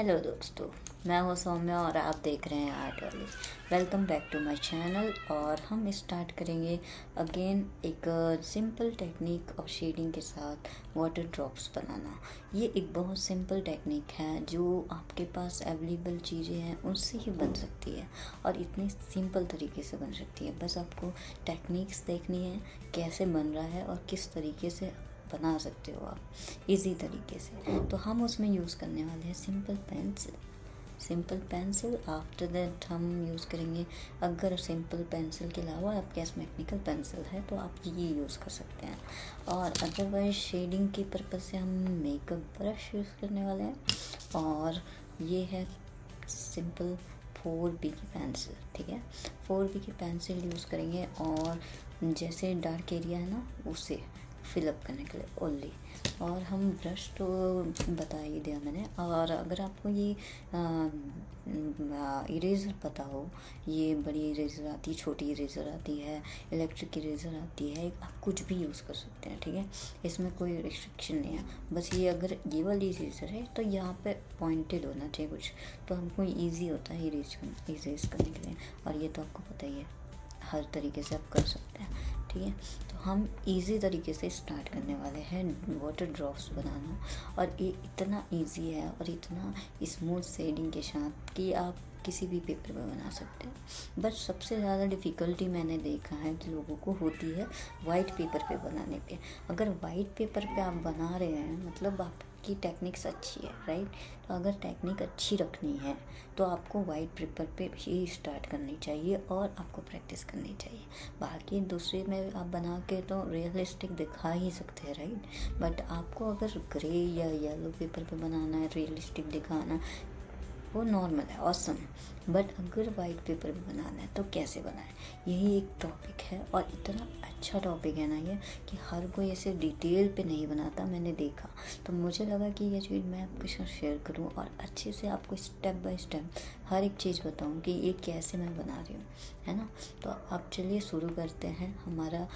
Hello दोस्तों, मैं हूँ सौम्या और आप देख रहे हैं आर्ट वाले। Welcome back to my channel. और हम स्टार्ट करेंगे अगेन एक सिंपल टेक्निक ऑफ शेडिंग के साथ वाटर ड्रॉप्स बनाना। ये एक बहुत सिंपल टेक्निक है जो आपके पास अवेलेबल चीज़ें हैं उससे ही बन सकती है और इतनी सिंपल तरीके से बन सकती है। बस आपको टेक्निक्स देखनी है कैसे बन रहा है और किस तरीके से बना सकते हो आप इजी तरीके से। तो हम उसमें यूज़ करने वाले हैं सिंपल पेंसिल। आफ्टर दैट हम यूज़ करेंगे, अगर सिंपल पेंसिल के अलावा आपके पास मैकेनिकल पेंसिल है तो आप ये यूज़ कर सकते हैं। और अदरवाइज शेडिंग के पर्पज़ से हम मेकअप ब्रश यूज़ करने वाले हैं और ये है सिंपल 4B की पेंसिल। ठीक है, 4B की पेंसिल यूज़ करेंगे और जैसे डार्क एरिया है ना उसे फिलअप करने के लिए ओनली। और हम ब्रश तो बता ही दिया मैंने। और अगर आपको ये इरेज़र पता हो, ये बड़ी इरेज़र आती है, छोटी इरेज़र आती है, इलेक्ट्रिक इरेज़र आती है, आप कुछ भी यूज़ कर सकते हैं। ठीक है, इसमें कोई रिस्ट्रिक्शन नहीं है। बस ये अगर ये वाली इरेज़र है तो यहाँ पे पॉइंटेड होना चाहिए कुछ, तो हमको ईजी होता है इरेज करने के लिए। और ये तो आपको पता ही है, हर तरीके से आप कर सकते हैं। ठीक है, तो हम इजी तरीके से स्टार्ट करने वाले हैं वाटर ड्रॉप्स बनाना। और ये इतना इजी है और इतना स्मूथ शेडिंग के साथ कि आप किसी भी पेपर पे बना सकते हैं। बट सबसे ज़्यादा डिफ़िकल्टी मैंने देखा है कि लोगों को होती है वाइट पेपर पे बनाने पे। अगर वाइट पेपर पे आप बना रहे हैं मतलब आपकी टेक्निक्स अच्छी है, राइट। तो अगर टेक्निक अच्छी रखनी है तो आपको वाइट पेपर पे ही स्टार्ट करनी चाहिए और आपको प्रैक्टिस करनी चाहिए। बाकी दूसरे में आप बना के तो रियलिस्टिक दिखा ही सकते हैं, राइट। बट आपको अगर ग्रे या येलो पेपर पे बनाना है, रियलिस्टिक दिखाना, वो नॉर्मल है, ऑसम। बट अगर वाइट पेपर पे बनाना है तो कैसे बनाएं, यही एक टॉपिक है। और इतना अच्छा टॉपिक है ना ये कि हर कोई ऐसे डिटेल पे नहीं बनाता, मैंने देखा। तो मुझे लगा कि ये चीज़ मैं आपके साथ शेयर करूं और अच्छे से आपको स्टेप बाय स्टेप हर एक चीज़ बताऊं कि ये कैसे मैं बना रही हूँ, है ना। तो आप चलिए शुरू करते हैं हमारा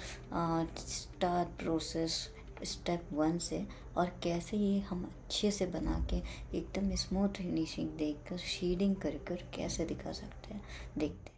स्टार्ट प्रोसेस स्टेप 1 से। और कैसे ये हम अच्छे से बना के एकदम स्मूथ फिनिशिंग देकर शेडिंग कर कैसे दिखा सकते हैं, देखते हैं।